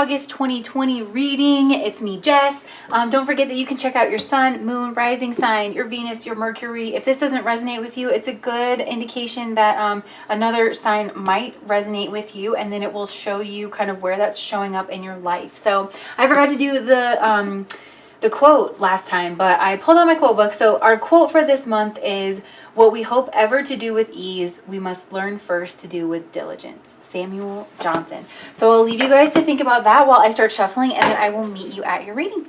August 2020 reading. It's me, Jess. Don't forget that you can check out your sun, moon, rising sign, your Venus, your Mercury. If this doesn't resonate with you, it's a good indication that another sign might resonate with you, and then it will show you kind of where that's showing up in your life. So I forgot to do the quote last time, but I pulled out my quote book. So our quote for this month is, "What we hope ever to do with ease, we must learn first to do with diligence." Samuel Johnson. So I'll leave you guys to think about that while I start shuffling, and then I will meet you at your reading.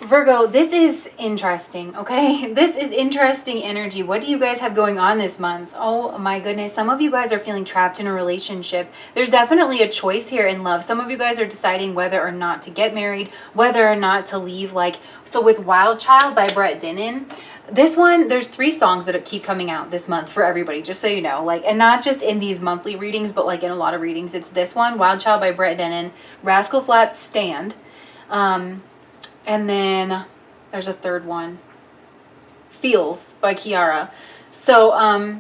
Virgo, this is interesting, okay? This is interesting energy. What do you guys have going on this month? Oh my goodness. Some of you guys are feeling trapped in a relationship. There's definitely a choice here in love. Some of you guys are deciding whether or not to get married, whether or not to leave. So with Wild Child by Brett Dennen, this one, there's 3 songs that keep coming out this month for everybody, just so you know. And not just in these monthly readings, but in a lot of readings. It's this one, Wild Child by Brett Dennen, Rascal Flatts Stand. And then there's a third one, Feels by Kiara. So I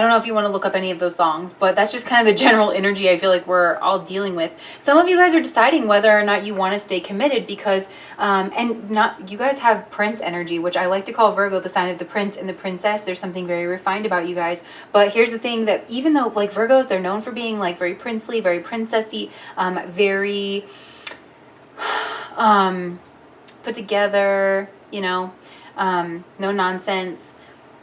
don't know if you want to look up any of those songs, but that's just kind of the general energy I feel like we're all dealing with. Some of you guys are deciding whether or not you want to stay committed because, you guys have Prince energy, which I like to call Virgo the sign of the prince and the princess. There's something very refined about you guys. But here's the thing, that even though Virgos, they're known for being very princely, very princessy, very put together, no nonsense.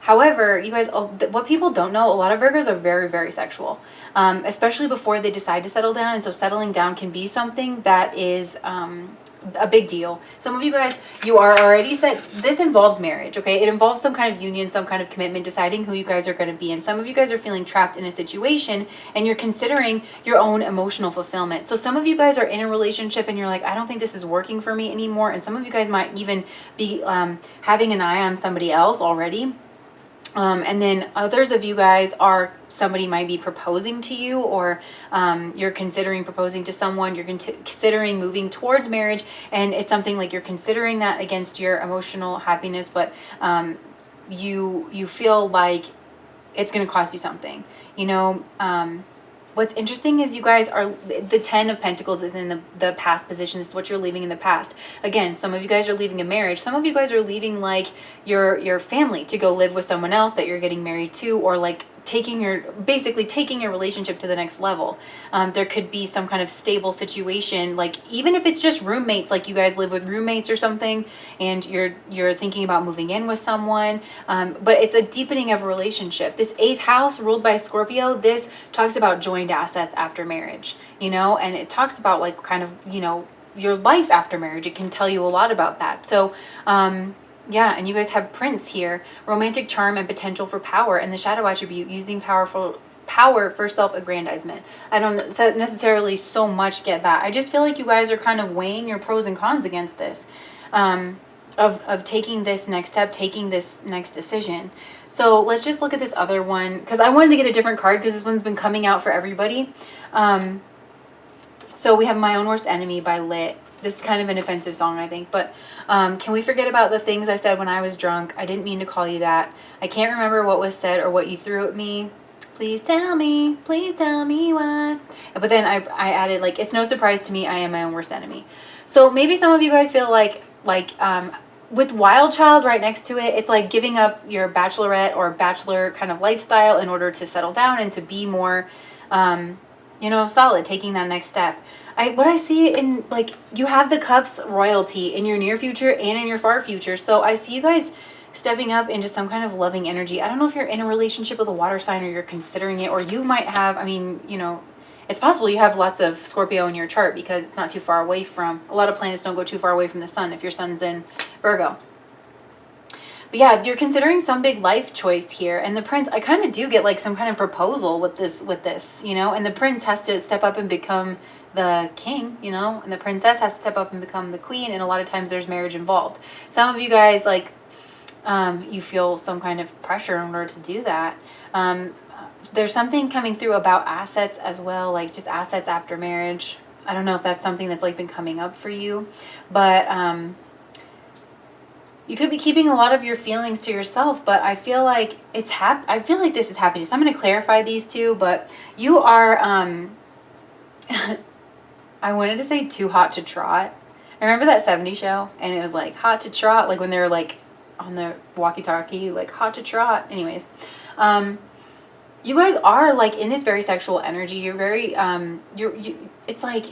However, you guys, what people don't know, a lot of Virgos are very, very sexual, especially before they decide to settle down. And so settling down can be something that is a big deal. Some of you guys, you are already set. This involves marriage, okay? It involves some kind of union, some kind of commitment, deciding who you guys are going to be. And some of you guys are feeling trapped in a situation and you're considering your own emotional fulfillment. So some of you guys are in a relationship and you're like, I don't think this is working for me anymore. And some of you guys might even be having an eye on somebody else already. And then others of you guys somebody might be proposing to you, or you're considering proposing to someone, you're considering moving towards marriage, and it's something you're considering that against your emotional happiness, but you feel like it's going to cost you something, What's interesting is you guys are, the 10 of Pentacles is in the past position. This is what you're leaving in the past. Again, some of you guys are leaving a marriage. Some of you guys are leaving your family to go live with someone else that you're getting married to, or basically taking your relationship to the next level. There could be some kind of stable situation, even if it's just roommates, you guys live with roommates or something, and you're thinking about moving in with someone. But it's a deepening of a relationship. This 8th house ruled by Scorpio, this talks about joint assets after marriage, and it talks about your life after marriage. It can tell you a lot about that. So, yeah, and you guys have Prince here, romantic charm and potential for power, and the shadow attribute, using power for self-aggrandizement. I don't necessarily so much get that. I just feel like you guys are kind of weighing your pros and cons against this, of taking this next step, taking this next decision. So let's just look at this other one, because I wanted to get a different card because this one's been coming out for everybody. So we have My Own Worst Enemy by Lit. This is kind of an offensive song, I think, but can we forget about the things I said when I was drunk? I didn't mean to call you that. I can't remember what was said or what you threw at me. Please tell me why. But then I added, like, it's no surprise to me, I am my own worst enemy. So maybe some of you guys feel like with wild child right next to it, it's like giving up your bachelorette or bachelor kind of lifestyle in order to settle down and to be more, you know, solid, taking that next step. What I see in, like, you have the cups royalty in your near future and in your far future. So I see you guys stepping up into some kind of loving energy. I don't know if you're in a relationship with a water sign or you're considering it, or you might have, I mean, you know, it's possible you have lots of Scorpio in your chart because it's not too far away from, a lot of planets don't go too far away from the sun if your sun's in Virgo. But yeah, you're considering some big life choice here. And the prince, I kind of do get like some kind of proposal with this, you know, and the prince has to step up and become the king, you know, and the princess has to step up and become the queen. And a lot of times there's marriage involved. Some of you guys, like, you feel some kind of pressure in order to do that. There's something coming through about assets as well, like just assets after marriage. I don't know if that's something that's like been coming up for you, but you could be keeping a lot of your feelings to yourself, but I feel like I feel like this is happening. So I'm going to clarify these two, but you are, I wanted to say too hot to trot. Remember that 70s show? And it was like hot to trot, like when they were like on the walkie-talkie, like hot to trot. Anyways, you guys are like in this very sexual energy. You're very, it's like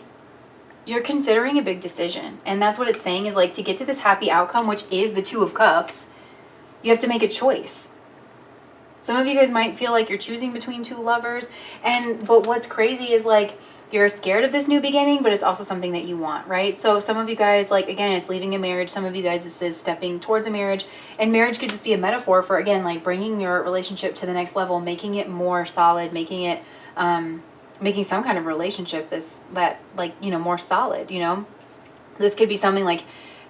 you're considering a big decision. And that's what it's saying is like to get to this happy outcome, which is the Two of Cups, you have to make a choice. Some of you guys might feel like you're choosing between two lovers. But what's crazy is like, you're scared of this new beginning, but it's also something that you want, right? So some of you guys, like, again, it's leaving a marriage. Some of you guys, this is stepping towards a marriage. And marriage could just be a metaphor for, again, like bringing your relationship to the next level, making it more solid, making it, making some kind of relationship that like, you know, more solid, you know? This could be something like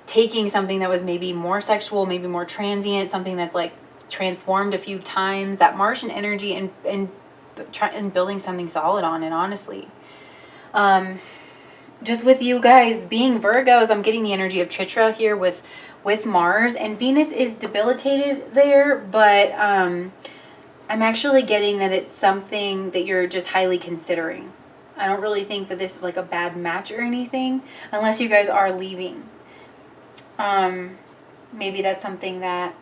taking something that was maybe more sexual, maybe more transient, something that's like transformed a few times, that Martian energy, and building something solid on it, honestly. Just with you guys being Virgos, I'm getting the energy of Chitra here with Mars, and Venus is debilitated there, but I'm actually getting that it's something that you're just highly considering. I don't really think that this is like a bad match or anything, unless you guys are leaving. Maybe that's something that,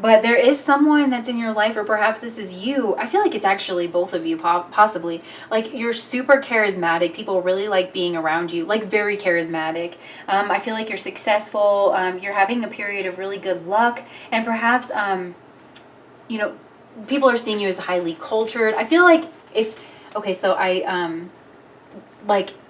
but there is someone that's in your life, or perhaps this is you. I feel like it's actually both of you, possibly. Like, you're super charismatic. People really like being around you, like very charismatic. I feel like you're successful. You're having a period of really good luck. And perhaps, you know, people are seeing you as highly cultured. I feel like okay, so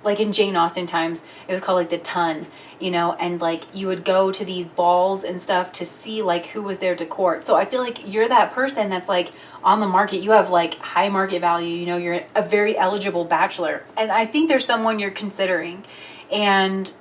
like in Jane Austen times, it was called like the Ton, you know, and like you would go to these balls and stuff to see like who was there to court. So I feel like you're that person that's like on the market. You have like high market value, you know, you're a very eligible bachelor. And I think there's someone you're considering, and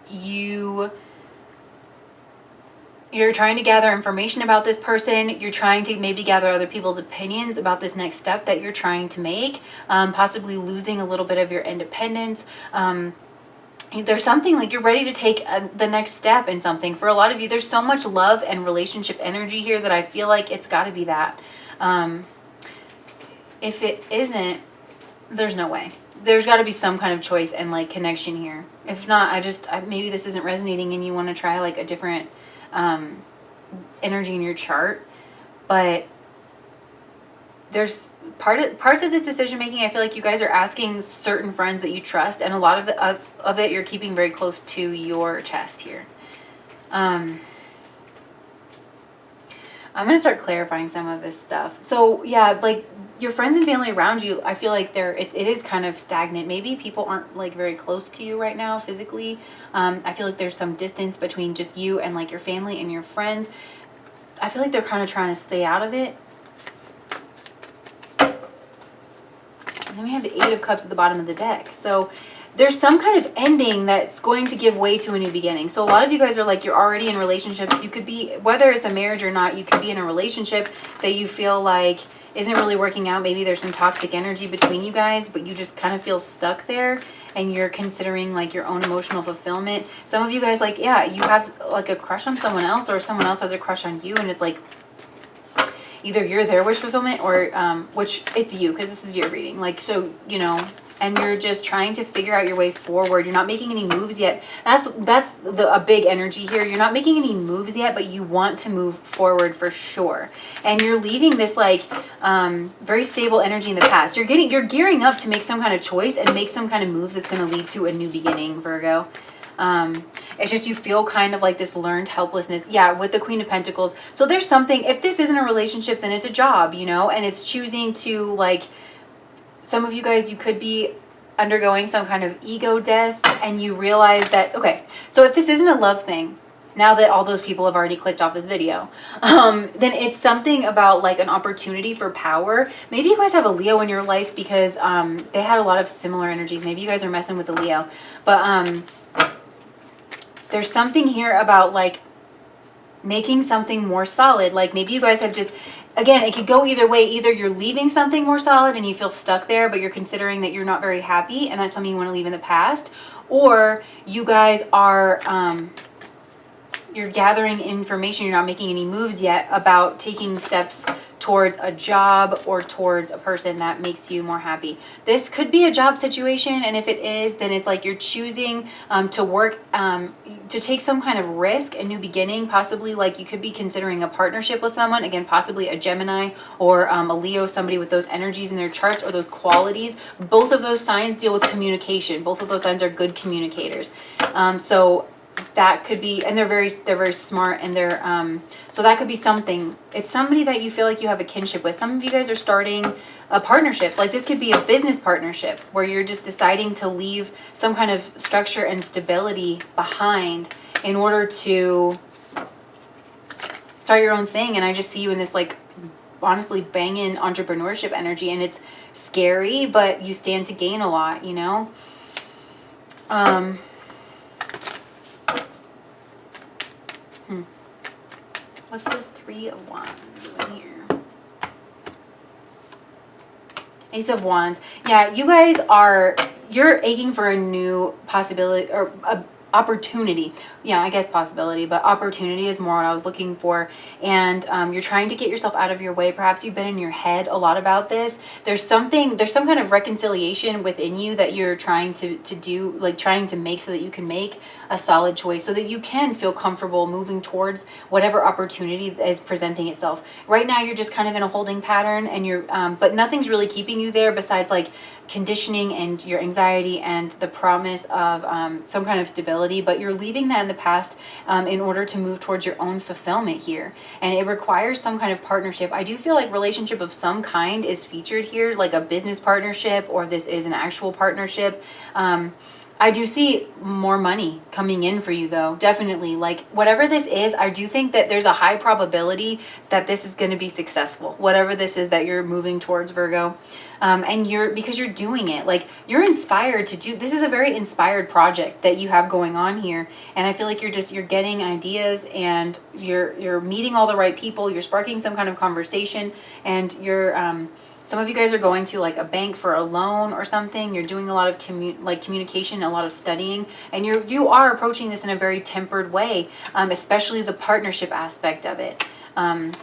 you're trying to gather information about this person. You're trying to maybe gather other people's opinions about this next step that you're trying to make, possibly losing a little bit of your independence. There's something like you're ready to take the next step in something. For a lot of you, there's so much love and relationship energy here that I feel like it's got to be that. If it isn't, there's no way. There's got to be some kind of choice and like connection here. If not, maybe this isn't resonating and you want to try like a different energy in your chart. But there's parts of this decision making, I feel like you guys are asking certain friends that you trust, and a lot of it you're keeping very close to your chest here. I'm going to start clarifying some of this stuff. So yeah, like your friends and family around you, I feel like it is kind of stagnant. Maybe people aren't like very close to you right now physically. I feel like there's some distance between just you and like your family and your friends. I feel like they're kind of trying to stay out of it. And then we have the Eight of Cups at the bottom of the deck. So there's some kind of ending that's going to give way to a new beginning. So a lot of you guys are like, you're already in relationships. You could be, whether it's a marriage or not, you could be in a relationship that you feel like isn't really working out. Maybe there's some toxic energy between you guys, but you just kind of feel stuck there, and you're considering like your own emotional fulfillment. Some of you guys, like, yeah, you have like a crush on someone else, or someone else has a crush on you, and it's like, either you're their wish fulfillment or which it's you, because this is your reading. Like, so, you know, and you're just trying to figure out your way forward. You're not making any moves yet. That's a big energy here. You're not making any moves yet, but you want to move forward for sure. And you're leaving this like very stable energy in the past. You're gearing up to make some kind of choice and make some kind of moves that's going to lead to a new beginning, Virgo. It's just you feel kind of like this learned helplessness. Yeah, with the Queen of Pentacles. So there's something, if this isn't a relationship, then it's a job, you know, and it's choosing to like, some of you guys, you could be undergoing some kind of ego death and you realize that, okay, so if this isn't a love thing, now that all those people have already clicked off this video, then it's something about like an opportunity for power. Maybe you guys have a Leo in your life because they had a lot of similar energies. Maybe you guys are messing with a Leo. But there's something here about like making something more solid. Like maybe you guys have just, again, it could go either way. Either you're leaving something more solid and you feel stuck there, but you're considering that you're not very happy and that's something you want to leave in the past. Or you guys are, you're gathering information. You're not making any moves yet about taking steps towards a job or towards a person that makes you more happy. This could be a job situation, and if it is, then it's like you're choosing to work, to take some kind of risk, a new beginning, possibly like you could be considering a partnership with someone, again, possibly a Gemini or a Leo, somebody with those energies in their charts or those qualities. Both of those signs deal with communication. Both of those signs are good communicators. So that could be, and they're very smart, and they're so that could be something. It's somebody that you feel like you have a kinship with. Some of you guys are starting a partnership. Like this could be a business partnership where you're just deciding to leave some kind of structure and stability behind in order to start your own thing. And I just see you in this like honestly banging entrepreneurship energy, and it's scary, but you stand to gain a lot, you know. What's this Three of Wands doing here? Ace of Wands. Yeah, you guys you're aching for a new possibility or a opportunity. Yeah, I guess possibility, but opportunity is more what I was looking for. And you're trying to get yourself out of your way. Perhaps you've been in your head a lot about this. There's some kind of reconciliation within you that you're trying to do, like trying to make so that you can make a solid choice, so that you can feel comfortable moving towards whatever opportunity is presenting itself. Right now, you're just kind of in a holding pattern, and you're, but nothing's really keeping you there besides like conditioning and your anxiety and the promise of some kind of stability. But you're leaving that in the past in order to move towards your own fulfillment here, and it requires some kind of partnership. I do feel like relationship of some kind is featured here, like a business partnership, or this is an actual partnership. I do see more money coming in for you though, definitely. Like whatever this is, I do think that there's a high probability that this is going to be successful, whatever this is that you're moving towards, Virgo. And because you're doing it, like you're inspired to do, this is a very inspired project that you have going on here. And I feel like you're getting ideas, and you're meeting all the right people, you're sparking some kind of conversation, and you're, some of you guys are going to like a bank for a loan or something. You're doing a lot of communication, a lot of studying, and you are approaching this in a very tempered way, especially the partnership aspect of it. And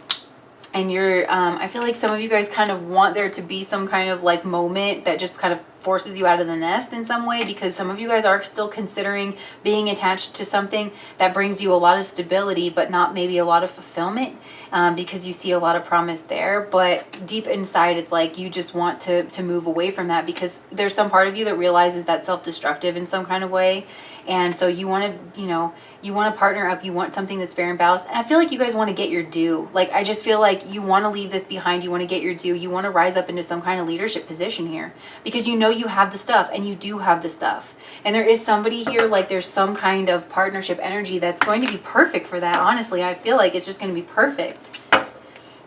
I feel like some of you guys kind of want there to be some kind of like moment that just kind of forces you out of the nest in some way, because some of you guys are still considering being attached to something that brings you a lot of stability, but not maybe a lot of fulfillment, because you see a lot of promise there. But deep inside, it's like you just want to move away from that, because there's some part of you that realizes that's self-destructive in some kind of way. And so you want to, you want to partner up. You want something that's fair and balanced. And I feel like you guys want to get your due. Like, I just feel like you want to leave this behind. You want to get your due. You want to rise up into some kind of leadership position here, because you know you have the stuff, and you do have the stuff. And there is somebody here, like there's some kind of partnership energy that's going to be perfect for that. Honestly, I feel like it's just going to be perfect.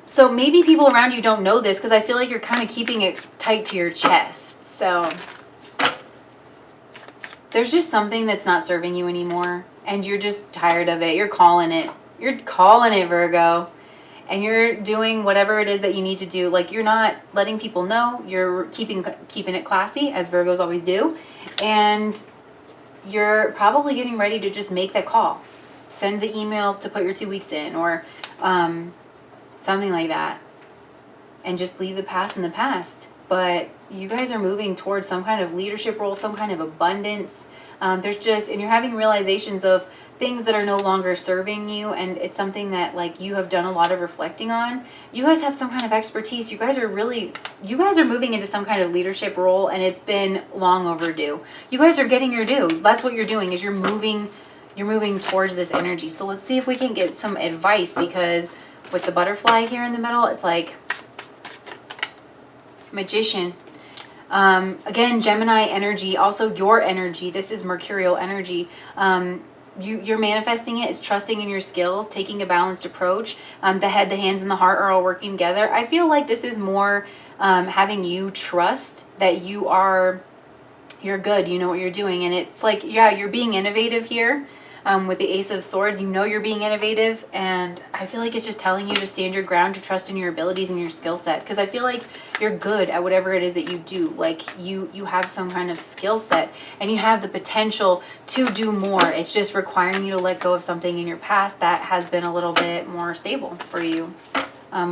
So maybe people around you don't know this, because I feel like you're kind of keeping it tight to your chest. So there's just something that's not serving you anymore, and you're just tired of it. You're calling it. You're calling it, Virgo. And you're doing whatever it is that you need to do. Like, you're not letting people know. You're keeping it classy, as Virgos always do. And you're probably getting ready to just make that call. Send the email to put your 2 weeks in, or something like that. and just leave the past in the past. But you guys are moving towards some kind of leadership role, some kind of abundance. There's just, and you're having realizations of things that are no longer serving you, and it's something that like you have done a lot of reflecting on. You guys have some kind of expertise. You guys are moving into some kind of leadership role, and it's been long overdue. You guys are getting your due. That's what you're doing, is you're moving towards this energy. So let's see if we can get some advice, because with the butterfly here in the middle, it's like Magician. Again, Gemini energy, also your energy. This is Mercurial energy. You're manifesting it. It's trusting in your skills, taking a balanced approach. The head, the hands, and the heart are all working together. I feel like this is more having you trust that you're good. You know what you're doing. And it's like, yeah, you're being innovative here. With the Ace of Swords, you know you're being innovative, and I feel like it's just telling you to stand your ground, to trust in your abilities and your skill set, because I feel like you're good at whatever it is that you do. Like you have some kind of skill set, and you have the potential to do more. It's just requiring you to let go of something in your past that has been a little bit more stable for you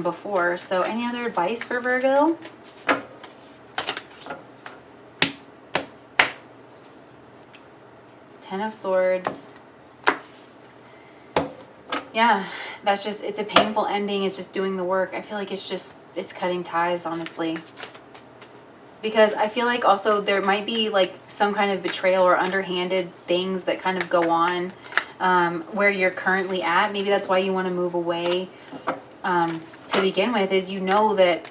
before. So any other advice for Virgo? Ten of Swords. Yeah, that's just, it's a painful ending. It's just doing the work. I feel like it's cutting ties, honestly. Because I feel like also there might be like some kind of betrayal or underhanded things that kind of go on where you're currently at. Maybe that's why you want to move away to begin with, is you know that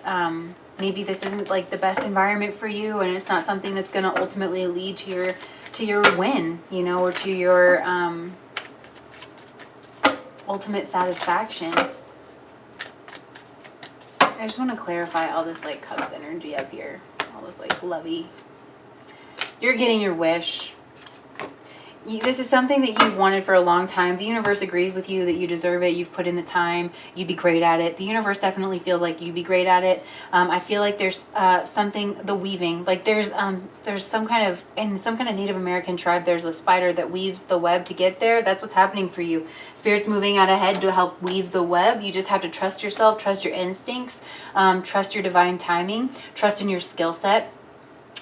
maybe this isn't like the best environment for you, and it's not something that's going to ultimately lead to your win, you know, or to your ultimate satisfaction. I just want to clarify all this like Cups energy up here, all this like lovey. You're getting your wish. This is something that you've wanted for a long time. The universe agrees with you that you deserve it. You've put in the time. You'd be great at it. The universe definitely feels like you'd be great at it. I feel like there's something, the weaving, like there's some kind of, in some kind of Native American tribe, there's a spider that weaves the web to get there. That's what's happening for you. Spirit's moving out ahead to help weave the web. You just have to trust yourself, trust your instincts, trust your divine timing, trust in your skill set.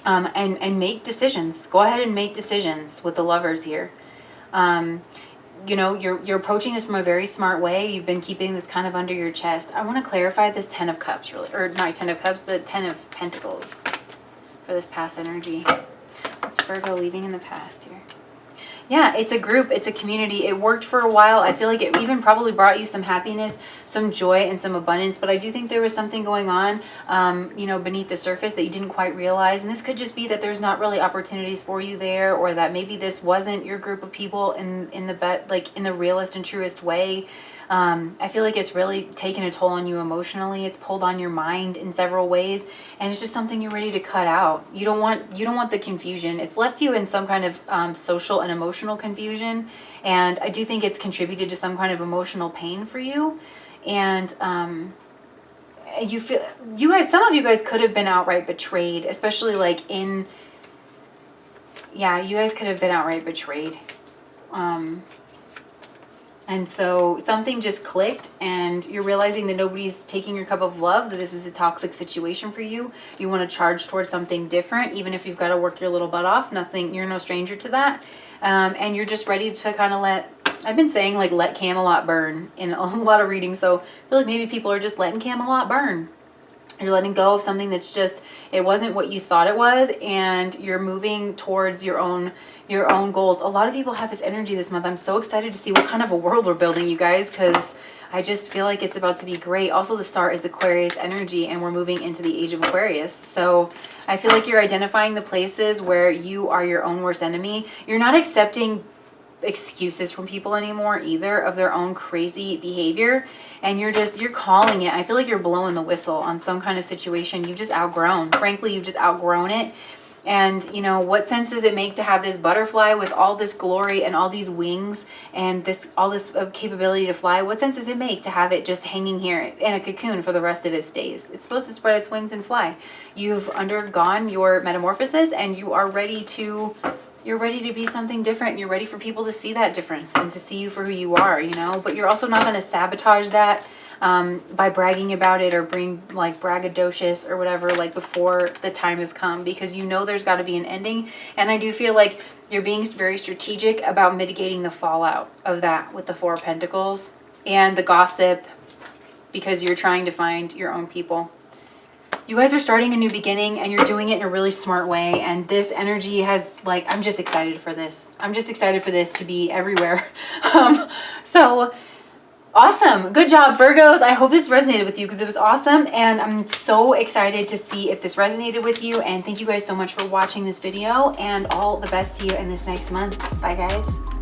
And make decisions. Go ahead and make decisions with the Lovers here. You know, you're approaching this from a very smart way. You've been keeping this kind of under your chest. I want to clarify this Ten of Cups, really, or not Ten of Cups, the Ten of Pentacles for this past energy. What's Virgo leaving in the past here? Yeah, it's a group, it's a community. It worked for a while. I feel like it even probably brought you some happiness, some joy, and some abundance. But I do think there was something going on, you know, beneath the surface that you didn't quite realize. And this could just be that there's not really opportunities for you there, or that maybe this wasn't your group of people in the realest and truest way. I feel like it's really taken a toll on you emotionally. It's pulled on your mind in several ways, and it's just something you're ready to cut out. You don't want the confusion. It's left you in some kind of social and emotional confusion, and I do think it's contributed to some kind of emotional pain for you. And some of you guys could have been outright betrayed, especially like you guys could have been outright betrayed. And so something just clicked, and you're realizing that nobody's taking your cup of love, that this is a toxic situation for you. You want to charge towards something different, even if you've got to work your little butt off. You're no stranger to that. And you're just ready to kind of I've been saying like let Camelot burn in a lot of readings. So I feel like maybe people are just letting Camelot burn. You're letting go of something that's just, it wasn't what you thought it was, and you're moving towards your own goals. A lot of people have this energy this month. I'm so excited to see what kind of a world we're building, you guys, because I just feel like it's about to be great. Also, the star is Aquarius energy, and we're moving into the age of Aquarius. So I feel like you're identifying the places where you are your own worst enemy. You're not accepting excuses from people anymore either of their own crazy behavior, and you're calling it. I feel like you're blowing the whistle on some kind of situation you've just outgrown. Frankly, you've just outgrown it. And you know, what sense does it make to have this butterfly with all this glory and all these wings and all this capability to fly? What sense does it make to have it just hanging here in a cocoon for the rest of its days? It's supposed to spread its wings and fly. You've undergone your metamorphosis, and you are ready to be something different. You're ready for people to see that difference and to see you for who you are, you know, but you're also not going to sabotage that by bragging about it or being like braggadocious or whatever, like before the time has come, because you know there's got to be an ending. And I do feel like you're being very strategic about mitigating the fallout of that with the Four of Pentacles and the gossip, because you're trying to find your own people. You guys are starting a new beginning and you're doing it in a really smart way. And this energy has, like, I'm just excited for this. I'm just excited for this to be everywhere. So awesome. Good job, Virgos. I hope this resonated with you because it was awesome. And I'm so excited to see if this resonated with you. And thank you guys so much for watching this video, and all the best to you in this next month. Bye, guys.